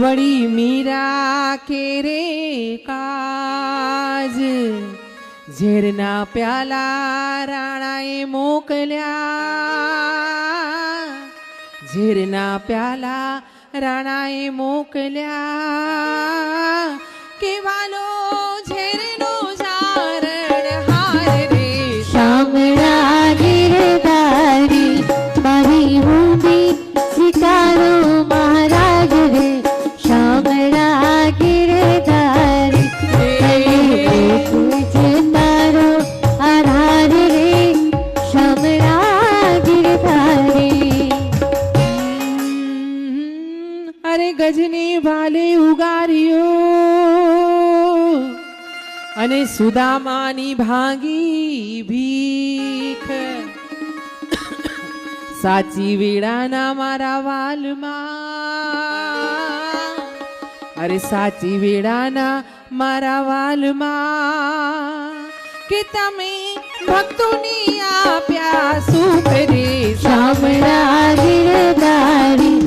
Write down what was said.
વળી મીરા કેરે કાજ ઝેરના પ્યાલા રાણાએ મોકલ્યા ઝેરના પ્યાલા રાણાએ મોકલ્યા કે વાલો ઝેરનો જારણ હાર રે શામળા ગિરધારી મારી ઊંધી સ્વીકારો મહારાજ રે શામળા ગિરધારી તારો આધાર રે શામળા ગિરધારી અરે ગજને ભાલે ઉગાર્યો અને સુદામાની ભાંગી ભીખ સાચી વેળાના મારા વાલમાં અરે સાચી વેળાના મારા વાલમાં કે તમે ભક્તોને આપ્યા સુખ રે શામળા ગિરધારી